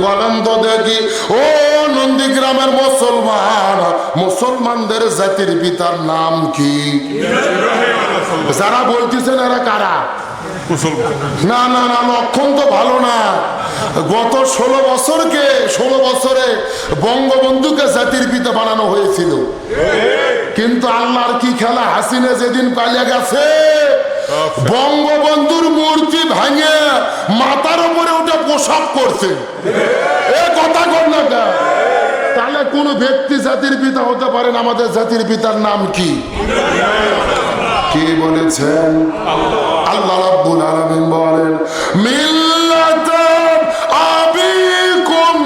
বলেন তো দেখি, ও নন্দীগ্রামের মুসলমান, মুসলমানদের জাতির পিতার নাম কি? যারা বলতেছেন এরা কারা? না না না, লক্ষণ তো ভালো না। গত 16 বছরে বঙ্গবন্ধুকে জাতির পিতা বানানো হয়েছিল, কিন্তু আল্লাহর কি খেলা, হাসিনা যেদিন পালিয়ে গেছে বঙ্গবন্ধুর মূর্তি ভাঙে মাথার উপরে ওটা পোশাক করছে। এ কথা কর না, তাহলে কোন ব্যক্তি জাতির পিতা হতে পারেন? আমাদের জাতির পিতার নাম কি? কে বলেছেন? আল্লাহ রাব্বুল আলামিন বলেন, মিল্লাতান আবিকুম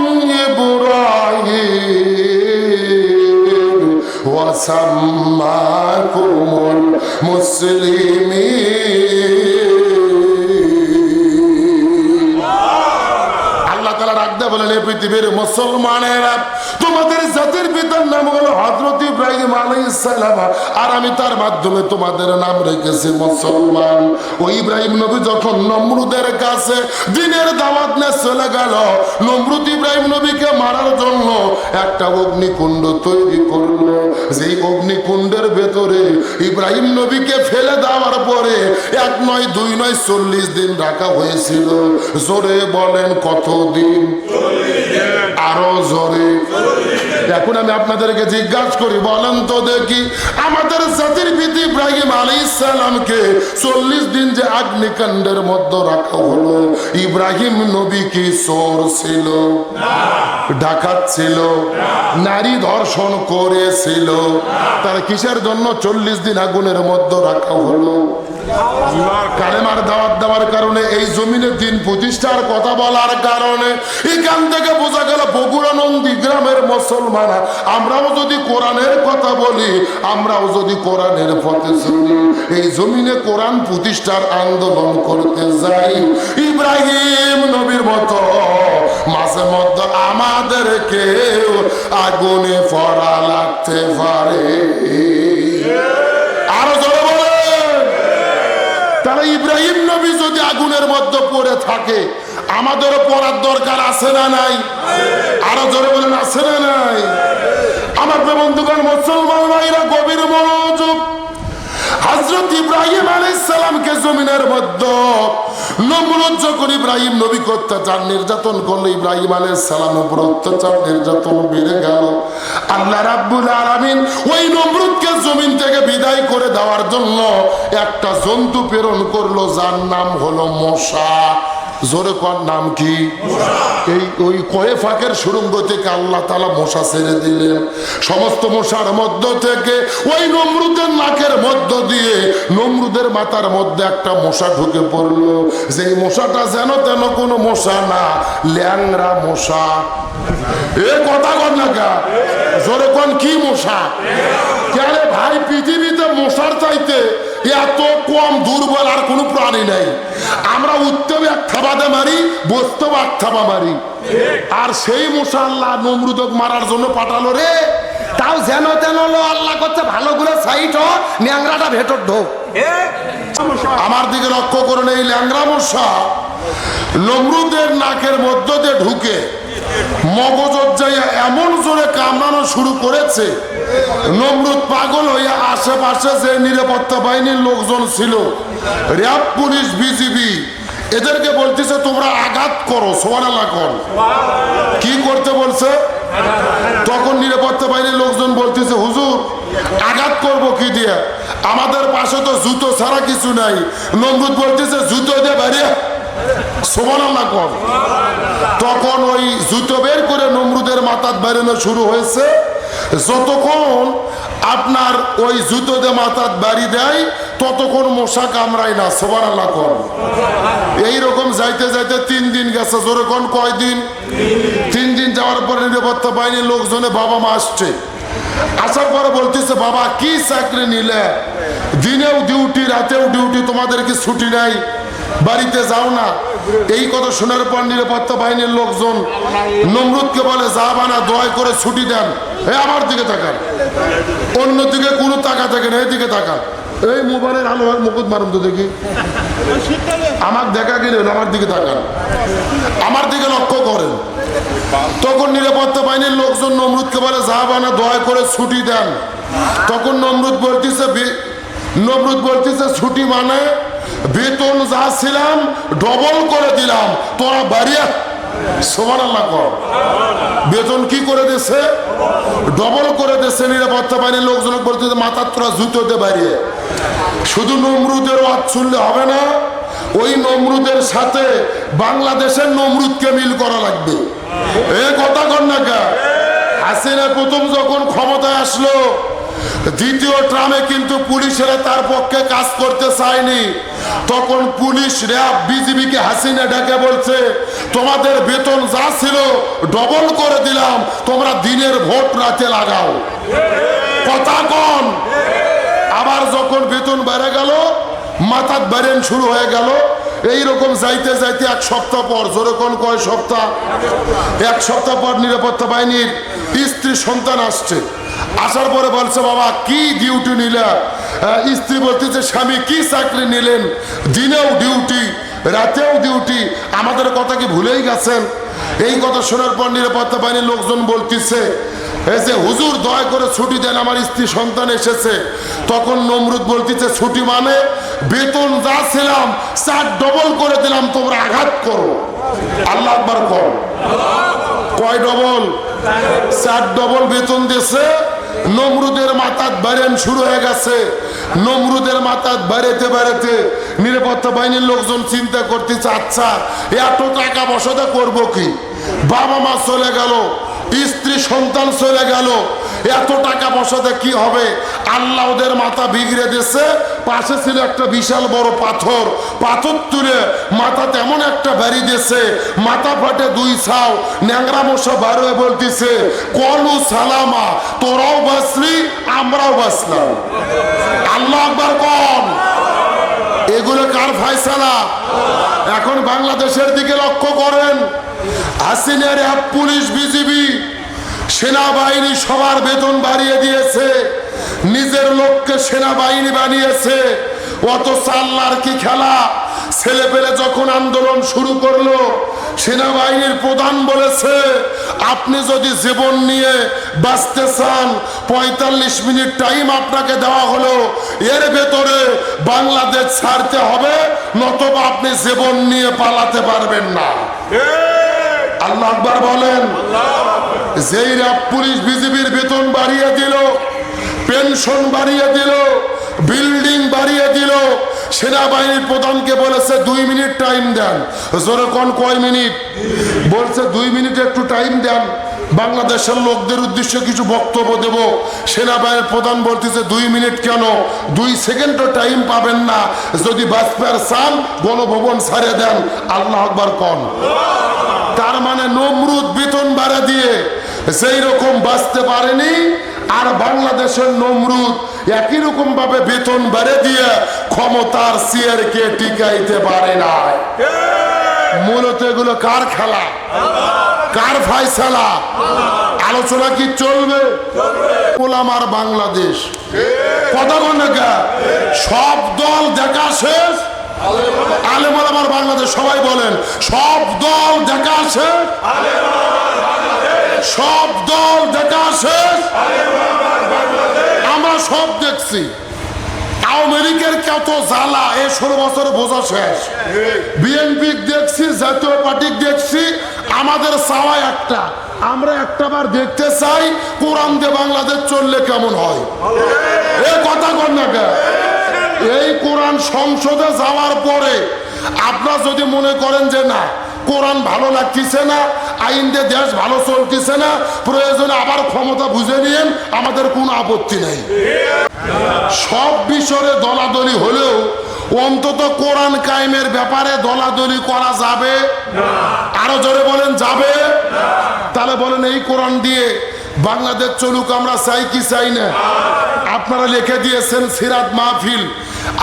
ইব্রাহিম ওয়া সাম্মাকুমুল মুসলিমিন। আল্লাহ তাআলা রাখতে বলেন, এই পৃথিবীর মুসলমানেরা, তোমাদের জাতির পিতার নাম হলো হযরত ইব্রাহিম আলাইহিস সালাম, আর আমি তার মাধ্যমে তোমাদের নাম রেখেছি মুসলমান। ওই ইব্রাহিম নবী যখন নমরুদের কাছে দ্বীনের দাওয়াত নিয়ে চলে গেল, নমরুদ ইব্রাহিম নবীকে মারার জন্য একটা অগ্নিকুণ্ড তৈরি করলো। যেই অগ্নিকুণ্ডের ভেতরে ইব্রাহিম নবীকে ফেলে দেওয়ার পরে 1 নয় 2 নয় 40 দিন রাখা হয়েছিল। জোরে বলেন কত দিন? আরো জোরে। এখন আমি আপনাদেরকে জিজ্ঞাসা করি, বলেন তো দেখি, আমাদের জাতির পিতা ইব্রাহিম আলাইহিস সালামকে 40 দিন যে অগ্নিকাণ্ডের মধ্যে রাখা হলো, ইব্রাহিম নবী কি চোর ছিল? ডাকাত ছিল? নারী ধর্ষণ করেছিল? তার কিসের জন্য 40 দিন আগুনের মধ্যে রাখা হলো? কালেমার দাওয়াত দেওয়ার কারণে, এই জমিনে দিন প্রতিষ্ঠার কথা বলার কারণে। এখান থেকে বোঝা গেল বগুড়া নন্দীগ্রামের মুসলমান, আমরাও যদি কোরআনের কথা বলি, আমরাও যদি কোরআনের পথে চলি, এই জমিনে কোরআন প্রতিষ্ঠার আন্দোলন করতে যাই, ইব্রাহিম নবীর মতো মাঝে মধ্যে আমাদেরকে আগুনে পড়া লাগতে পারে। আরো জোরে বলেন। তাহলে ইব্রাহিম নবী যদি আগুনের মধ্যে পড়ে থাকে, আমাদেরও পড়ার দরকার আছে না নাই? আরো জোরে বলেন, আছে না নাই? আমার বন্ধুগণ, মুসলমান ভাইরা, গভীর মনোযোগ। হযরত ইব্রাহিম আলাইহিস সালামকে জমিনের মধ্যে নমরুদ যখন ইব্রাহিম নবীকে অত্যাচার নির্যাতন করলো, ইব্রাহিম আলাইহিস সালামের উপর অত্যাচার নির্যাতন বেড়ে গেল। আল্লাহ রাব্বুল আলামিন ওই নমরুদকে জমিন থেকে বিদায় করে দেওয়ার জন্য একটা জন্তু প্রেরণ করলো, যার নাম হলো মশা। জোরে কোন নাম কি? এই ওই কয়ে ফাঁকের সুড়ঙ্গ থেকে আল্লাহ তাআলা মশা ছেড়ে দিলেন। সমস্ত মশার মধ্য থেকে ওই নমরুদের নাকের মধ্য দিয়ে নমরুদের মাথার মধ্যে একটা মশা ঢুকে পড়লো। যে মশাটা যেন তেন কোনো মশা না, ল্যাংড়া মশা। এ কথা কর না কা, জোরে কোন কি মশা? কেন ভাই, পৃথিবীতে মশার চাইতে এত কম দুর্বল আর কোন প্রাণী নাই। আমরা উঠতেও এক থাবাদে মারি, বসতেও এক থাবা মারি, আর সেই মশা আল্লাহ নমরুদক মারার জন্য পাঠালো রে। তাও যেন তেন আল্লাহ করছে, ভালো করে সাইড হ, ল্যাংড়াটা ভেতর ঢোক। আমার দিকে লক্ষ্য করুন, এই ল্যাংড়া মশা নমরুদের নাকের মধ্য দিয়ে ঢুকে মগজত যাইয়া এমন জোরে কামড়ানো শুরু করেছে, নমরুদ পাগল হইয়া আশেপাশে যে নিরাপত্তা বাহিনীর লোকজন ছিল, র্যাব, পুলিশ, বিজিবি, এদেরকে বলতেছে তোমরা আঘাত করো। সুবহানাল্লাহ কর। কি করতে বলছে? তখন নিরাপত্তা বাহিনীর লোকজন বলতেছে, হুজুর আঘাত করব কি দিয়ে? আমাদের পাশে তো জুতো ছাড়া কিছু নাই। নমরুদ বলতেছে, জুতো দিয়ে বেরিয়ে। সুবহানাল্লাহ কর। তখন ওই জুতো বের করে নমরুদের মাথার বেরোনো শুরু হয়েছে। যতক্ষণ আপনার ওই জুতো দিয়ে মাথার বাড়ি দেয়, ততক্ষণ মশা কামড়ায় না। সুবহানাল্লাহ কর। এইরকম যাইতে যাইতে 3 দিন গেছে। জোরে কোন কয়দিন? 3 দিন যাওয়ার পরে নিরাপত্তা বাহিনীর লোকজনে বাবা মা আসছে। আসার পরে বলতেছে, বাবা কি চাকরি নিলে? দিনেও ডিউটি, রাতেও ডিউটি, তোমাদের কি ছুটি নাই? বাড়িতে যাও না? এই কথা শোনার পর নিরাপত্তা বাহিনীর লোকজন নমরুদকে বলে, যাবা না, দয়া করে ছুটি দেন। আমার দিকে তাকান, অন্যদিকে কোনো তাকা থাকে না, এদিকে তাকান। এই মোবাইলের আলো আর মুকুট মারুন তো দেখি। আমার দেখা গেলে আমার দিকে তাকান, আমার দিকে লক্ষ্য করেন। তখন নিরাপত্তা বাহিনীর লোকজন নমরুদকে বলে জাহাবানা দয়া করে ছুটি দেন। তখন নমরুদ বলতেছে ছুটি মানে বেতন যা ছিলাম ডবল করে দিলাম, তোরা বাড়িয়া সুবহানাল্লাহ কর। বেতন কি করে দিছে? ডবল করে দিছে। নিরাপত্তা বাহিনীর লোকজন বলতেছে মাথার তোরা জুতোতে বাড়িয়ে। শুধু নমরুদের ওয়াজ শুনলে হবে না, ওই নমরুদের সাথে বাংলাদেশের নমরুদকে মিল করা লাগবে। এই কথা কর না কে? হাসিনা প্রথম যখন ক্ষমতায় আসলো, দ্বিতীয় ট্রামে কিন্তু পুলিশেরা তার পক্ষে কাজ করতে চায়নি। তখন পুলিশ, র্যাব, বিজিবিকে হাসিনা ডেকে বলছে তোমাদের বেতন যা ছিল ডবল করে দিলাম, তোমরা দিনের ভোট রাতে লাগাও। কথা কন। আবার যখন বেতন বেড়ে গেল, মাথার বেরেন শুরু হয়ে গেল। এইরকম যাইতে যাইতে এক সপ্তাহ পর, যেরকম কয় সপ্তাহ, এক সপ্তাহ পর নিরাপত্তা বাহিনীর স্ত্রী সন্তান আসছে। আসার পরে বলছে বাবা কি ডিউটি নিলা? স্ত্রী বলতেছে স্বামী কি চাকরি নিলেন? দিনেও ডিউটি রাতেও ডিউটি, আমাদের কথা কি ভুলেই গেছেন? এই কথা শোনার পর নিরাপত্তা বাহিনীর লোকজন বলতেছে এই যে হুজুর দয়া করে ছুটি দেন, আমার স্ত্রী সন্তান এসেছে। তখন নমরুদ বলতেছে ছুটি মানে বেতন যা ছিলাম 4 ডবল করে দিলাম, তোমরা আঘাত করো। আল্লাহ আকবার কর। কয় ডবল? 4 ডবল বেতন দিয়েছে। নমরুদের মাথাত বাড়েন শুরু হয়ে গেছে। নমরুদের মাথাত বাড়াতে বাড়াতে নিরাপত্তা বাহিনীর লোকজন চিন্তা করতেছে আচ্ছা এত টাকা বসাতে করবো কি? বাবা মা চলে গেল, স্ত্রী সন্তান চলে গেল, এত টাকা বসাতে কি হবে? আল্লাহ ওদের মাথা বিগড়ে দিয়েছে। পাশে ছিল একটা বিশাল বড় পাথর, পাথর তুলে মাথাতে এমন একটা বাড়ি দিয়েছে, মাথা ফাটে 2 ছাও। ন্যাংরা মশা বার হয়ে বলতেছে কলু সালামা, তোরাও বাঁচলি আমরাও বাঁচলাম। আল্লাহ আকবার কোন। এগুলো কার ফায়সালা? এখন বাংলাদেশের দিকে লক্ষ্য করেন। হাসিনা, র্যাব, পুলিশ, বিজিবি, সেনাবাহিনী সবার বেতন বাড়িয়ে দিয়েছে, নিজের লোককে সেনাবাহিনী বানিয়েছে। অথচ আল্লাহর কি খেলা! ছেলে পেলে যখন আন্দোলন শুরু করলো, সেনাবাহিনীর প্রধান বলেছে আপনি যদি জীবন নিয়ে বাঁচতে চান 45 মিনিট টাইম আপনাকে দেওয়া হলো, এর ভেতরে বাংলাদেশ ছাড়তে হবে, নতুবা আপনি জীবন নিয়ে পালাতে পারবেন না। আল্লাহ আকবার বলেন। যেই র্যাব, পুলিশ, বিজিবির বেতন বাড়িয়ে দিল, পেনশন বাড়িয়ে দিল, বিল্ডিং বাড়িয়ে দিল, সেনাবাহিনীর প্রধানকে বলেছে 2 মিনিট টাইম দেন। যেরকম কয় মিনিট? বলছে 2 মিনিট একটু টাইম দেন, বাংলাদেশের লোকদের উদ্দেশ্যে কিছু বক্তব্য দেব। সেনাবাহিনীর প্রধান বলতেছে 2 মিনিট কেন, 2 সেকেন্ডও টাইম পাবেন না, যদি বাঁচবার চান গণভবন ছাড়ে দেন। আল্লাহ আকবার কোন। তার মানে নমরুদ বেতন বাড়া দিয়ে সেই রকম বাঁচতে পারেনি, আর বাংলাদেশের নমরুদ একই রকম ভাবে বেতন বাড়ে দিয়ে ক্ষমতার চেয়ারকে টিকাইতে পারে না। মূলত এগুলো কার খেলা? কার ফায়সালা? আলোচনা কি চলবে? ওলামার বাংলাদেশ কথা বল না কে? সব দল দেখা শেষ, আলেম ওলামার বাংলাদেশ। সবাই বলেন সব দল দেখা শেষ, সব দল দেখা শেষ। আমরা সব দেখছি। আওয়ামী লীগের কত জ্বালা এই 16 বছরে বোঝা শেষ। বিএনপি দেখছি, জাতীয় পার্টি দেখছি। আমাদের চাওয়া একটা, আমরা একটা বার দেখতে চাই কোরআন দিয়ে বাংলাদেশ চললে কেমন হয়। এই কথা কর না কে? এই কোরআন সংসদে যাওয়ার পরে আপনারা যদি মনে করেন যে না কোরআন ভালো লাগতেছে না, আইন দিয়ে দেশ ভালো চলতেছে না, প্রয়োজনে আবার ক্ষমতা বুঝে নিয়েন, আমাদের কোনো আপত্তি নেই। সব বিষয়ে দলাদলি হলেও অন্তত কোরআন কায়েমের ব্যাপারে দলাদলি করা যাবে না। আরো জোরে বলেন যাবে না। তাহলে বলেন এই কোরআন দিয়ে বাংলাদেশ চলুক আমরা চাই কি চাই না? আপনারা লিখে দিয়েছেন সিরাত মাহফিল।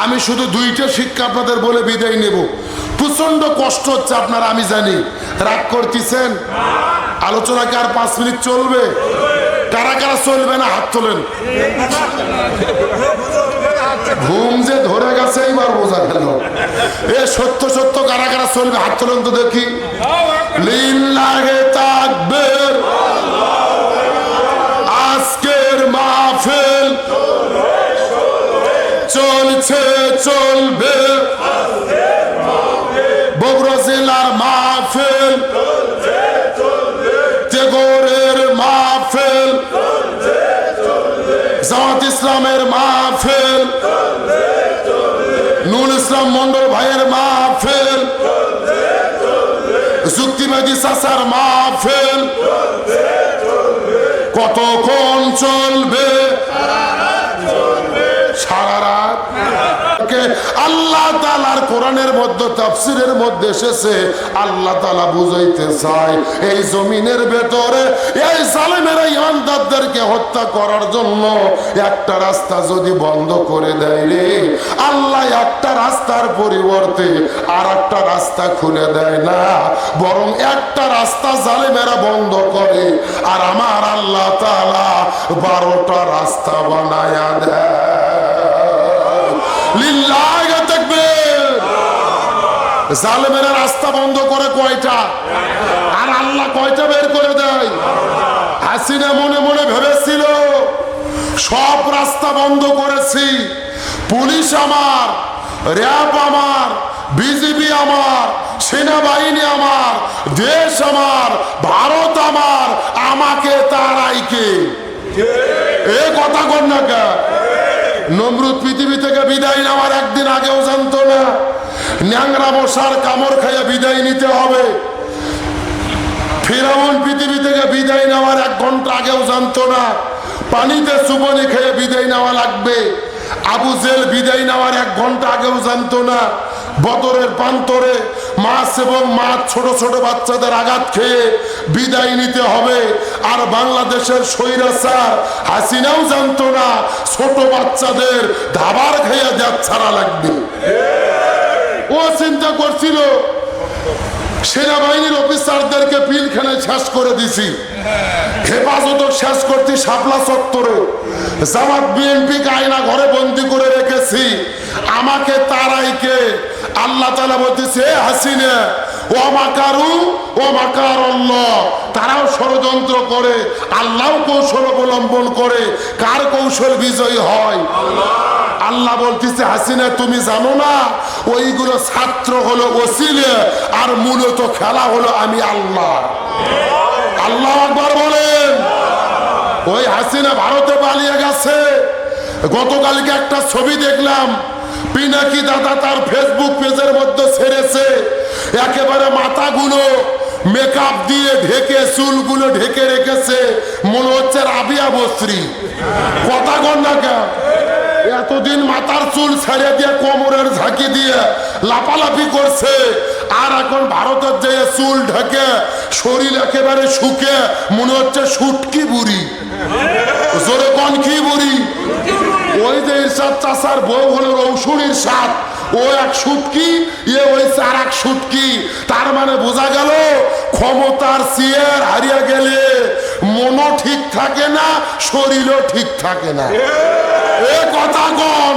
আমি শুধু 2টা শিক্ষা আপনাদের বলে বিদায় নেব। প্রচন্ড কষ্ট হচ্ছে আপনারা, আমি জানি, রাগ করতেছেন। আলোচনা কি আর 5 মিনিট কারা কারা চলবে না হাত তোলেন। ঘুম যে ধরে গেছে এইবার বোঝা গেল। এ সত্য সত্য কারা কারা চলবে হাত তোলেন তো দেখি। লিল্লাহে তাকবীর, আজকের মাহফিল চলছে চলবে, বগুড়া জেলার মাহফিল, তেগরের মাহফিল, জামাত ইসলামের মাহফিল, নুল ইসলাম মন্ডল ভাইয়ের মাহফিল, যুক্তিবাদী চাচার মাহফিল কতক্ষণ চলবে? সারা রাত। আল্লাহ তাআলার কোরআনের মধ্যে তাফসীরের মধ্যে এসেছে, আল্লাহ তাআলা বুঝাইতে চায় এই জমিনের ভেতরে এই জালেমেরা ইমানদারদেরকে হত্যা করার জন্য একটা রাস্তা যদি বন্ধ করে দেয় রে, আল্লাহ একটা রাস্তার পরিবর্তে আর একটা রাস্তা খুলে দেয় না, বরং একটা রাস্তা জালেমেরা বন্ধ করে আর আমার আল্লাহ তাআলা 12টা রাস্তা বানায়া দেয়। লিল্লাহি তাকবীর। জালেমেরা রাস্তা বন্ধ করে কয়টা, আর আল্লাহ কয়টা বের করে দেয়? হাসিনা মনে মনে ভেবেছিল সব রাস্তা বন্ধ করেছি, পুলিশ আমার, র্যাব আমার, বিজিবি আমার, সেনাবাহিনী আমার, দেশ আমার, ভারত আমার, আমাকে তারাই কে? এ কথা কর না কে? নমরুদ পৃথিবী থেকে বিদায় নেওয়ার একদিন আগেও জানতো না ন্যাংরা মশার কামড় খাইয়া বিদায় নিতে হবে। ফিরাউন পৃথিবী থেকে বিদায় নেওয়ার 1 ঘন্টা আগেও জানতো না পানিতে চুবনি খেয়ে বিদায় নেওয়া লাগবে। আবু জেল বিদায় নেওয়ার 1 ঘন্টা আগেও জানতো না বদরের প্রান্তরে মাছ এবং মাছ ছোট ছোট বাচ্চাদের আঘাত খেয়ে বিদায় নিতে হবে। আর বাংলাদেশের স্বৈরাচার হাসিনাও জানতো না ছোট বাচ্চাদের ধাবার খেয়ে জাত ছাড়া লাগবে। ও চিন্তা করছিল সেনাবাহিনীর অফিসারদেরকে পিলখানায় শেষ করে দিছি, হেফাজত শেষ করছি শাপলা চত্বরে, জামাত বিএনপি আয়না ঘরে বন্দি করে রেখেছি, আমাকে তারাই কে? আল্লাহ তাআলা বলতেছে হাসিনা ও মাকারু ও মাকার আল্লাহ, তারাও ষড়যন্ত্র করে, আল্লাহও কৌশল অবলম্বন করে, কার কৌশল বিজয়ী হয়? আল্লাহ বলতেছে হাসিনা তুমি জানো না ওইগুলো ছাত্র হলো ওসিলে আর মূলত খেলা হলো আমি আল্লাহ। আল্লাহু আকবার বলেন। ওই হাসিনা ভারতে পালিয়ে গেছে। গতকালকে একটা ছবি দেখলাম, পিনাকি দাদা তার ফেসবুক পেজের মধ্যে ছেড়েছে, একেবারে মাথাগুলো মেকআপ দিয়ে ঢেকে চুলগুলো ঢেকে রেখেছে, মনে হচ্ছে রাবিয়া বস্ত্রী। কথা কন না কেন? এতদিন মাথার চুল ছেড়ে দিয়ে কোমরের ঝাঁকি দিয়ে লাপালাপি করছে, আর এখন ভারতের যে চুল ঢেকে শরীর একেবারে শুকে মনে হচ্ছে শুটকি বুড়ি। জোরে কোন কি বুড়ি? ওই যে ইরশাদ চাচার বউ হলো রৌসুনির সাথ, ও এক শুটকি, এ ওই আর এক শুটকি। তার মানে বোঝা গেল ক্ষমতার চেয়ার হারিয়ে গেলে মনও ঠিক থাকে না, শরীরও ঠিক থাকে না। এ কথা কন।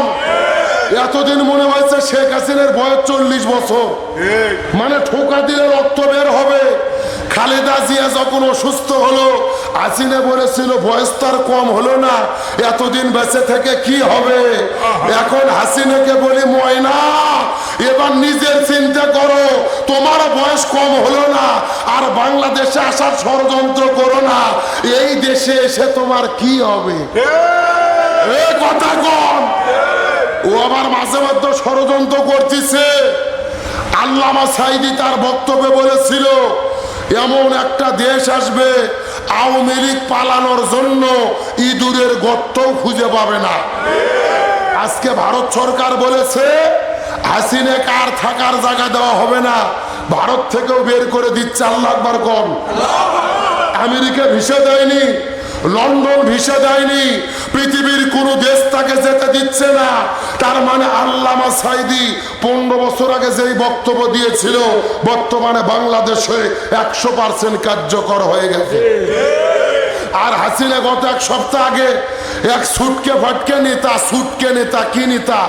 এতদিন মনে হয়েছে শেখ হাসিনার বয়স 40 বছর, মানে ঠোকা দিলে রক্ত বের হবে। খালেদা জিয়া যখন অসুস্থ হলো হাসিনা বলেছিল বয়স তার কম হলো না, এতদিন বেঁচে থেকে কি হবে? এখন হাসিনাকে বলি ময়না এবার নিজের চিন্তা করো, তোমার বয়স কম হলো না আর বাংলাদেশে আসার ষড়যন্ত্র করো না, এই দেশে এসে তোমার কি হবে? এ কথা কম। ও আবার মাঝে মধ্যে ষড়যন্ত্র করতেছে। আল্লামা সাঈদী তার বক্তব্যে বলেছিল এমন একটা দেশ আসবে আওয়ামী লীগ পালানোর জন্য ইঁদুরের গর্তও খুঁজে পাবে না। আজকে ভারত সরকার বলেছে হাসিনাকে আর থাকার জায়গা দেওয়া হবে না, ভারত থেকেও বের করে দিচ্ছে। আল্লাহু আকবার কম। আমেরিকা ভিসা দেয়নি, লন্ডন ভিসা দেয়নি, পৃথিবীর কোন দেশ তাকে যেতে দিচ্ছে না। তার মানে আল্লামা সাঈদী 15 বছর আগে যেই বক্তব্য দিয়েছিল বর্তমানে বাংলাদেশে 100% কার্যকর হয়ে গেছে। আর হাসিনা গত এক সপ্তাহ আগে এক সুটকে ফটকে নেতা, সুটকে নেতা কি নেতা,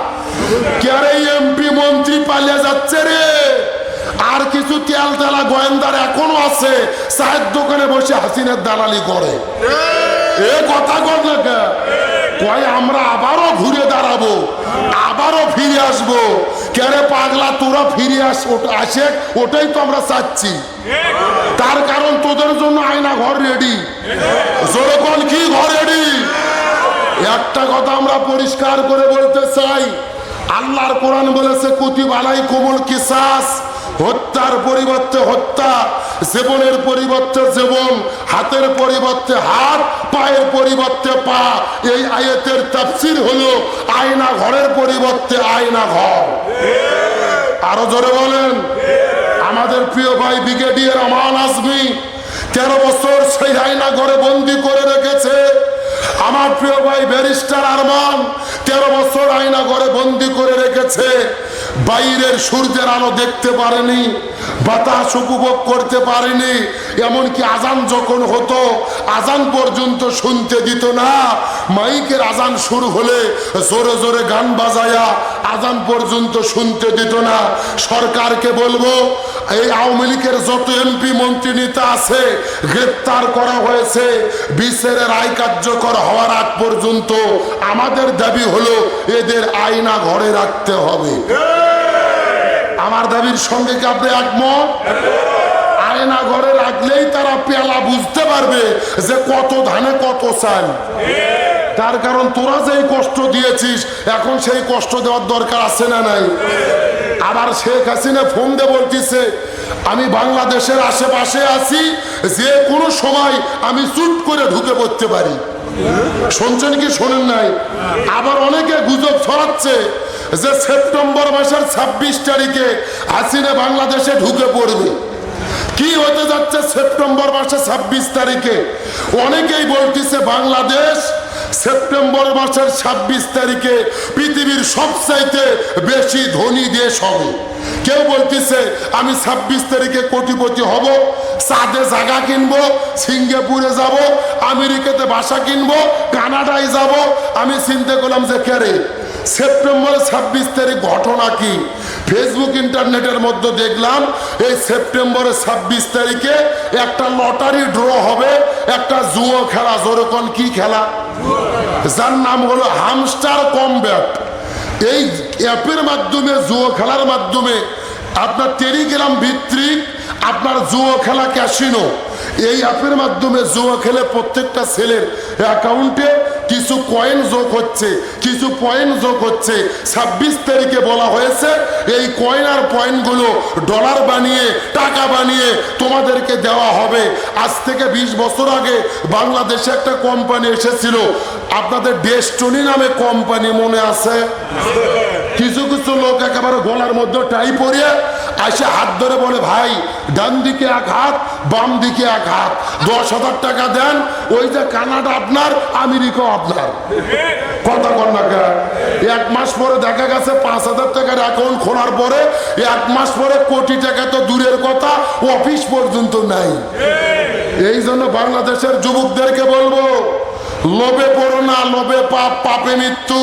কে এমপি মন্ত্রী পালিয়ে যাচ্ছে রে। আর কিছু তেল তেলা গোয়েন্দার এখনো আছে চায়ের দোকানে বসে হাসিনার দালালি করে। এ কথা কর না কে কয় আমরা আবারও ঘুরে দাঁড়াবো, আবারও ফিরে আসবো। কেরে পাগলা তোরা ফিরে আসে, ওটাই তো আমরা চাচ্ছি। তার কারণ তোদের জন্য আয়না ঘর রেডি। যেরকম কি ঘর রেডি। একটা কথা আমরা পরিষ্কার করে বলতে চাই, আল্লাহর কোরআন বলেছে কুতিবা আলাইকুমুল কিসাস, হত্যার পরিবর্তে হত্যা, জীবনের পরিবর্তে জীবন, হাতের পরিবর্তে হাত, পায়ের পরিবর্তে পা। এই আয়াতের তাফসীর হলো আয়না ঘরের পরিবর্তে আয়না ঘর। আরো জোরে বলেন। আমাদের প্রিয় ভাই ব্রিগেডিয়ার আমান আজমি 13 বছর সেই আয়না ঘরে বন্দি করে রেখেছে। আমার প্রিয় ভাই ব্যারিস্টার আরমান 13 বছর আয়না ঘরে বন্দি করে রেখেছে। বাইরের সূর্যের আলো দেখতে পারেনি, বাতাস উপভোগ করতে পারেনি, এমনকি আজান যখন হতো আজান পর্যন্ত শুনতে দিত না। মাইকের আজান শুরু হলে জোরে জোরে গান বাজায়া আজান পর্যন্ত শুনতে দিত না। সরকারকে বলবো, এই আওয়ামী লীগের যত এমপি মন্ত্রী নেতা আছে গ্রেপ্তার করা হয়েছে, বিচারের রায় কার্যকর হওয়ার আগ পর্যন্ত আমাদের দাবি হলো এদের আয়না ঘরে রাখতে হবে। আমার দাবির সঙ্গে কি আপনি একমত? আয়না ঘরে রাখলেই তারা পেলা বুঝতে পারবে যে কত ধানে কত চাল। তার কারণ তোরা যেই কষ্ট দিয়েছিস এখন সেই কষ্ট দেওয়ার দরকার আছে না নাই? আবার শেখ হাসিনা ফোন দিয়ে বলতেছে আমি বাংলাদেশের আশেপাশে আছি, যে কোনো সময় আমি চুট করে ঢুকে পড়তে পারি। শুনছেন কি শোনেন নাই? আবার অনেকে গুজব ছড়াচ্ছে যে সেপ্টেম্বর মাসের 26 তারিখে হাসিনা বাংলাদেশে ঢুকে পড়বে। কি হতে যাচ্ছে সেপ্টেম্বর মাসে 26 তারিখে? অনেকেই বলতেছে বাংলাদেশ সেপ্টেম্বর মাসের 26 তারিখে পৃথিবীর সবচাইতে বেশি ধনী দেশ হবে। কেউ বলতেছে আমি 26 তারিখে কোটিপতি হব, চাঁদে জায়গা কিনবো, সিঙ্গাপুরে যাব, আমেরিকাতে বাসা কিনবো, কানাডায় যাব। আমি চিন্তা করলাম যে কেরে সেপ্টেম্বরের 26 তারিখ ঘটনা কি? ফেসবুক ইন্টারনেটের মধ্যে দেখলাম এই সেপ্টেম্বরের 26 তারিখে একটা লটারি ড্র হবে, একটা জুয়ো খেলা। যেরকম কি খেলা? যার নাম হলো হামস্টার কমব্যাট। এই অ্যাপের মাধ্যমে জুয়ো খেলার মাধ্যমে আপনার টেলিগ্রাম ভিত্তিক আপনার জুয়ো খেলা ক্যাসিনো, এই অ্যাপের মাধ্যমে জুয়ো খেলে প্রত্যেকটা ছেলের অ্যাকাউন্টে কিছু কয়েন যোগ হচ্ছে, কিছু পয়েন্ট যোগ হচ্ছে। 26 তারিখে বলা হয়েছে এই কয়েন আর পয়েন্টগুলো ডলার বানিয়ে টাকা বানিয়ে তোমাদেরকে দেওয়া হবে। আজ থেকে 20 বছর আগে বাংলাদেশে একটা কোম্পানি এসেছিল, আপনাদের ডেস্টনি নামে কোম্পানি, মনে আছে? কিছু কিছু লোক একেবারে গলার মধ্যে টাই পরিয়ে আসে হাত ধরে বলে ভাই ডান দিকে এক হাত বাম দিকে এক হাত, 10,000 টাকা দেন, ওই যে কানাডা আপনার, আমেরিকাও আপনার। কথা কর না কেন? 1 মাস পরে দেখা গেছে 5,000 টাকার অ্যাকাউন্ট খোলার পরে 1 মাস পরে কোটি টাকা তো দূরের কথা, অফিস পর্যন্ত নাই। এই জন্য বাংলাদেশের যুবকদেরকে বলবো লোভে পড়ো না, লোভে পাপ, পাপে মৃত্যু।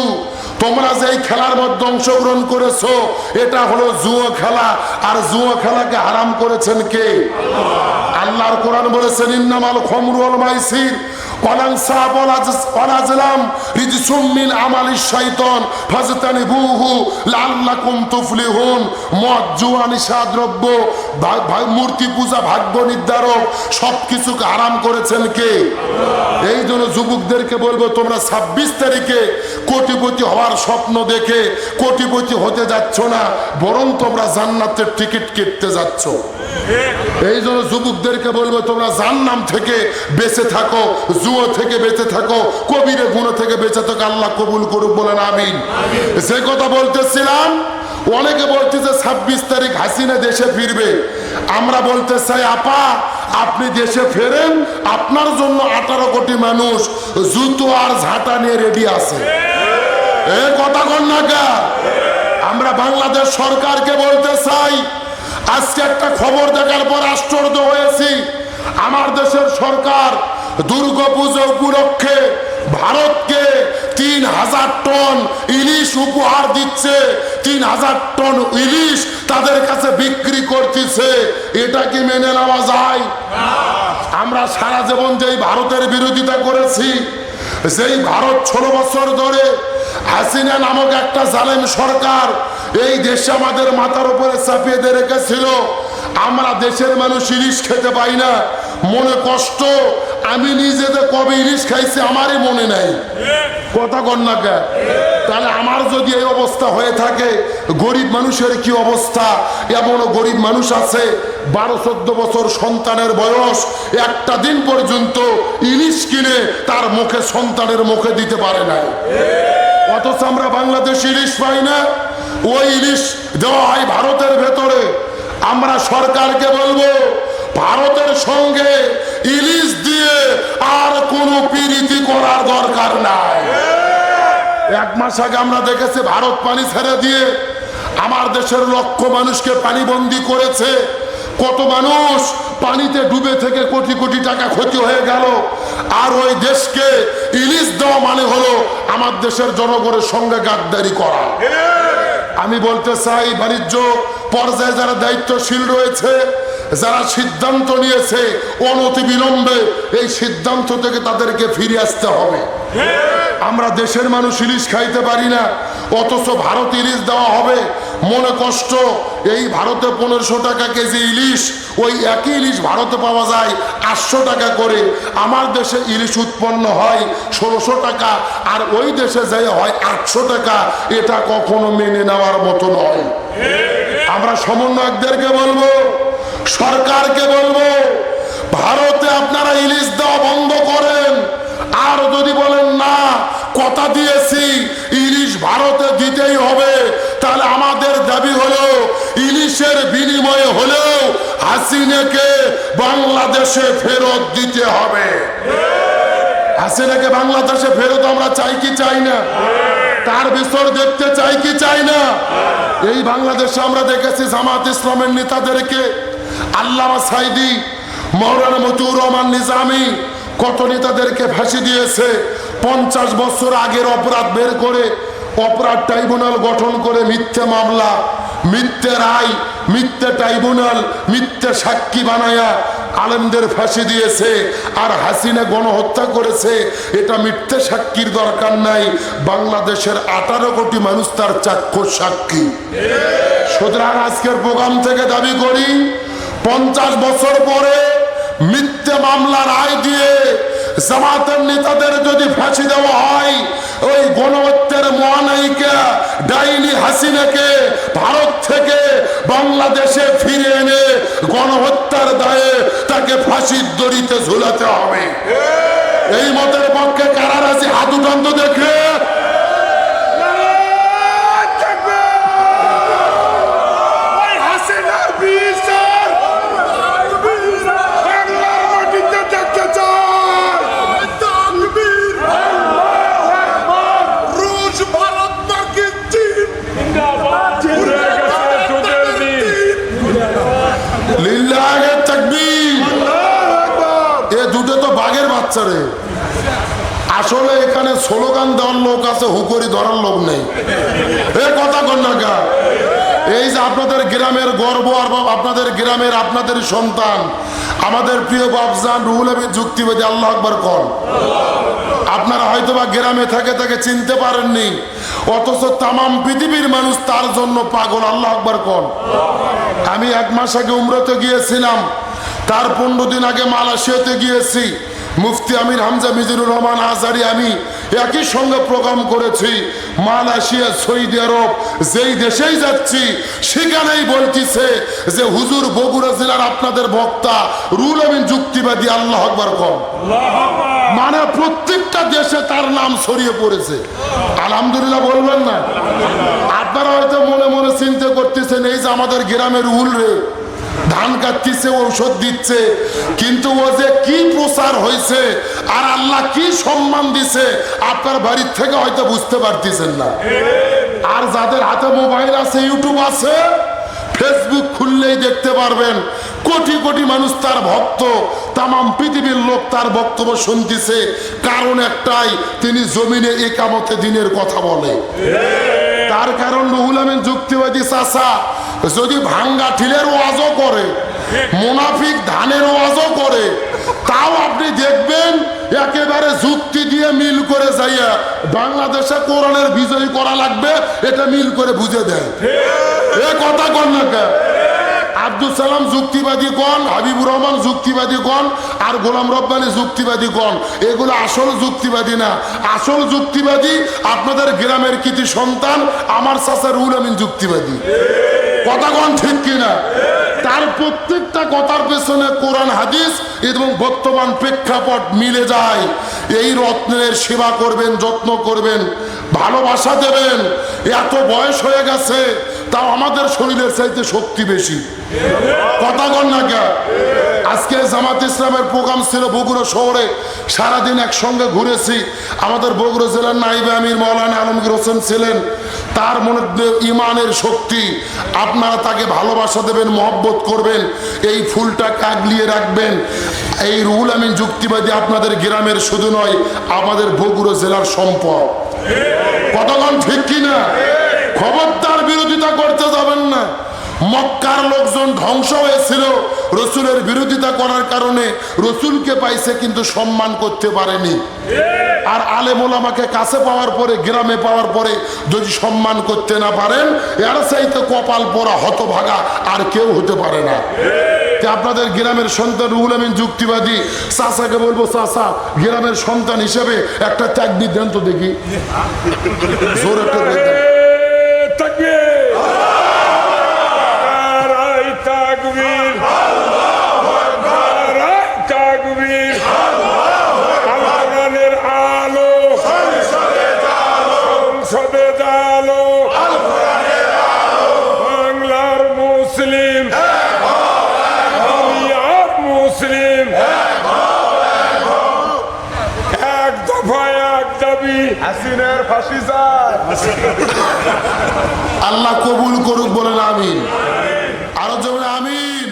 তোমরা যেই খেলার মধ্যে অংশগ্রহণ করেছো এটা হলো জুয়ো খেলা, আর জুয়ো খেলাকে হারাম করেছেন কে? আল্লাহর কোরআন বলেছেন ইন্নামাল খামরু ওয়াল মাইসির ওয়াল আনসাব ওয়াল আজলাম রিজসুম মিন আমালিশ শাইতান ফাজতানিবুহু লাআল্লাকুম তুফলিহুন। মদ, জুয়া, নিশাদ্রব্য, মূর্তি পূজা, ভাগ্য নির্ধারক সবকিছুকে হারাম করেছেন কে? এই জন্য যুবকদেরকে বলবো তোমরা 26 তারিখে কোটিপতি হওয়ার স্বপ্ন দেখে কোটিপতি হতে যাচ্ছ না, বরং তোমরা জান্নাতের টিকিট কেটে যাচ্ছ। এই জন্য যুবকদেরকে বলবো তোমরা জাহান্নাম থেকে বেঁচে থাকো, জুয়া থেকে বেঁচে থাকো, কবিরে গুনাহ থেকে বেঁচে থাকো। আল্লাহ কবুল করুক, বলেন আমিন। যে কথা বলতেছিলাম, অনেকে বলতেছে 26 তারিখ হাসিনা দেশে ফিরবে। আমরা বলতে চাই আপা আপনি দেশে ফেরেন, আপনার জন্য 18 কোটি মানুষ জুতো আর ঝাঁটা নিয়ে রেডি আছে। এ কথা কন না কা? আমরা বাংলাদেশ সরকারকে বলতে চাই, আজকে একটা খবর দেখার পর আশ্চর্য হয়েছি। আমার দেশের সরকার দুর্গাপূজা উপলক্ষে ভারতকে 3000 টন ইলিশ উপহার দিচ্ছে, 3000 টন ইলিশ তাদের কাছে বিক্রি করতেছে। এটা কি মেনে নেওয়া যায়? আমরা সারা জীবন যেই ভারতের বিরোধিতা করেছি, যেই ভারত 16 বছর ধরে হাসিনা নামক একটা জালেম সরকার এই দেশে আমাদের মাথার উপরে চাপিয়ে দিয়ে রেখেছিল, আমরা দেশের মানুষ ইলিশ খেতে পাই না, মনে কষ্ট। আমি নিজে যে কবে ইলিশ খাইছি আমারই মনে নাই, কথা কন না কে? তাহলে আমার যদি এই অবস্থা হয়ে থাকে, গরিব মানুষের কি অবস্থা? এমনও গরিব মানুষ আছে 12-14 বছর সন্তানের বয়স, একটা দিন পর্যন্ত ইলিশ কিনে তার মুখে সন্তানের মুখে দিতে পারে নাই। অথচ আমরা বাংলাদেশ ইলিশ পাই না, ওই ইলিশ দেওয়া হয় ভারতের ভেতরে। আমরা সরকারকে বলবো, ভারতের সঙ্গে ইলিশ দিয়ে আর কোনো প্রীতি করার দরকার নাই। 1 মাস আগে আমরা দেখেছি ভারত পানি ছেড়ে দিয়ে আমার দেশের লক্ষ মানুষকে পানিবন্দী করেছে। কত মানুষ পানিতে ডুবে থেকে কোটি কোটি টাকা ক্ষতি হয়ে গেল। আর ওই দেশকে ইলিশ দেওয়া মানে হলো আমার দেশের জনগণের সঙ্গে গাদ্দারি করা। আমি বলতে চাই, বাণিজ্য পর্যায়ে যারা দায়িত্বশীল রয়েছে, যারা সিদ্ধান্ত নিয়েছে, অনতিবিলম্বে এই সিদ্ধান্ত থেকে তাদেরকে ফিরে আসতে হবে। আমরা দেশের মানুষ ইলিশ খাইতে পারি না, অথচ ভারত ইলিশ দেওয়া হবে, মনে কষ্ট। এই ভারতে 1500 টাকা কেজি ইলিশ, ওই একই ইলিশ ভারতে পাওয়া যায় 800 টাকা করে। আমার দেশে ইলিশ উৎপন্ন হয় 1600 টাকা, আর ওই দেশে যাই হয় 800 টাকা। এটা কখনো মেনে নেওয়ার মতো নয়। আমরা সমন্বয়কদেরকে বলবো, সরকারকে বলবো, ভারতে আপনারা ইলিশ দেওয়া বন্ধ করেন। আর যদি বলেন না, কথা দিয়েছি ইলিশ ভারতে দিতেই হবে, তাহলে আমাদের দাবি হলো ইলিশের বিনিময়ে হলেও হাসিনাকে বাংলাদেশে ফেরত দিতে হবে। হাসিনাকে বাংলাদেশে ফেরত আমরা চাই কি চাই না? তার বিচার দেখতে চাই কি চাই না? এই বাংলাদেশে আমরা দেখেছি জামাত ইসলামের নেতাদেরকে, আল্লামা সাইদি, মাওলানা মতিউর রহমান নিজামী, কত নেতাদেরকে ফাঁসি দিয়েছে। 50 বছর আগের অপরাধ বের করে অপরাধ ট্রাইব্যুনাল গঠন করে মিথ্যে মামলা, মিথ্যে রায়, মিথ্যে ট্রাইব্যুনাল, মিথ্যে সাক্ষী বানায়া আলেমদের ফাঁসি দিয়েছে। আর হাসিনা গণহত্যা করেছে, এটা মিথ্যে সাক্ষীর দরকার নাই। বাংলাদেশের 18 কোটি মানুষ তার চাক্ষুষ সাক্ষী। সুতরাং আজকের প্রোগ্রাম থেকে দাবি করি, 50 বছর পরে মিথ্যে মামলা রায় দিয়ে জামাতের নেতাদের যদি ফাঁসি দেওয়া হয়, ওই গণহত্যার মহানায়িকা ডাইনি হাসিনাকে ভারত থেকে বাংলাদেশে ফিরে এনে গণহত্যার দায়ে তাকে ফাঁসির দড়িতে ঝুলাতে হবে। এই মতের পক্ষে কারা রাজি? হাত উঠান তো দেখে। আসলে এখানে স্লোগান দেওয়ার লোক আছে, হুকুরি ধরার লোক নেই। এ কথা কন্যা, এই যে আপনাদের গ্রামের গর্ব, আর আপনাদের গ্রামের আপনাদের সন্তান, আমাদের প্রিয় বাপজান রুহুল আমিন যুক্তিবাদী, আল্লাহ আকবার কন। আপনারা হয়তো বা গ্রামে থেকে তাকে চিনতে পারেননি, অথচ তামাম পৃথিবীর মানুষ তার জন্য পাগল, আল্লাহ আকবার কন। আমি 1 মাস আগে উমরাতে গিয়েছিলাম, তার 15 দিন আগে মালয়েশিয়াতে গিয়েছি। মুফতি আমির হামজা মিজানুর রহমান আজহারি, আমি একই সঙ্গে প্রোগ্রাম করেছি। মালয়েশিয়া, সৌদি আরব, যেই দেশেই যাচ্ছি সেখানেই বলতেছে যে হুজুর বগুড়া জেলার আপনাদের বক্তা রুহুল আমিন যুক্তিবাদী, আল্লাহ আকবার কম। মানে প্রত্যেকটা দেশে তার নাম ছড়িয়ে পড়েছে। আলহামদুলিল্লাহ বলবেন না? আপনারা হয়তো মনে মনে চিন্তা করতেছেন, এই যে আমাদের গ্রামের রুহুল রে ধান কাটতেছে, ঔষধ দিচ্ছে, কিন্তু ও যে কি প্রচার হয়েছে আর আল্লাহ কি সম্মান দিছে আপনার বাড়ির থেকে হয়তো বুঝতে পারতেছেন না। আর যাদের হাতে মোবাইল আছে, ইউটিউব আছে, ফেসবুক খুললেই দেখতে পারবেন কোটি কোটি মানুষ তার ভক্ত, তামাম পৃথিবীর লোক তার বক্তব্য শুনতেছে। কারণ একটাই, তিনি জমিনে একামতে দিনের কথা বলে। তার কারণ রুহুল আমিন যুক্তিবাদী চাচা যদি ভাঙ্গা ঠিলের ওয়াজও করে, মুনাফিক ধানের ওয়াজও করে, তাও আপনি দেখবেন একেবারে যুক্তি দিয়ে মিল করে যাইয়া বাংলাদেশে কোরআনের বিজয়ী করা লাগবে, এটা মিল করে বুঝে দেয়। এ কথা কন না কে? আব্দুল সালাম যুক্তিবাদী গণ, হাবিবুর রহমান যুক্তিবাদী গণ, আর গোলাম রব্বানী যুক্তিবাদী গণ। এগুলো আসল যুক্তিবাদী না। আসল যুক্তিবাদী আপনাদের গ্রামের কৃতি সন্তান আমার চাচা রুহুল আমিন যুক্তিবাদী। কথা কন ঠিক কিনা? তার প্রত্যেকটা কথার পেছনে কোরআন হাদিস এবং বর্তমান প্রেক্ষাপট মিলে যায়। এই রত্নের সেবা করবেন, যত্ন করবেন, ভালোবাসা দেবেন। এত বয়স হয়ে গেছে, তাও আমাদের শরীরের চাইতে শক্তি বেশি। কথা কন না কে? আজকে জামাত ইসলামের প্রোগ্রাম ছিল বগুড়া শহরে, সারাদিন একসঙ্গে ঘুরেছি। আমাদের বগুড়া জেলার নাইবে আমির মাওলানা আলমগীর হোসেন ছিলেন। তার মধ্যে ইমানের শক্তি। আপনারা তাকে ভালোবাসা দেবেন, মহব্বত করবেন, এই ফুলটা কাগলিয়ে রাখবেন। এই রুহুল আমিন যুক্তিবাদী আপনাদের গ্রামের শুধু নয়, আমাদের বগুড়া জেলার সম্পদ। কতক্ষণ ঠিক কিনা? খবরদার বিরোধিতা করতে যাবেন না। মক্কার লোকজন ধ্বংস হয়েছিল রসুলের বিরোধিতা করার কারণে। রসুলকে পাইছে কিন্তু সম্মান করতে পারেনি। আর আলেম ওলামাকে কাছে পাওয়ার পরে, গ্রামে পাওয়ার পরে যদি সম্মান করতে না পারেন, এর চাইতে কপাল পোড়া হতভাগা আর কেউ হতে পারে না। আপনাদের গ্রামের সন্তান রুহুল আমিন যুক্তিবাদী চাচাকে বলবো, চাচা গ্রামের সন্তান হিসেবে একটা তাকবীর দেন তো দেখি। জোর একটা বাংলার মুসলিম, মুসলিম, এক দফা এক দাবি, হাসিনার ফাঁসি চাই। আল্লাহ কবুল করুক, বলেন আমিন। আরো জোরে আমিন।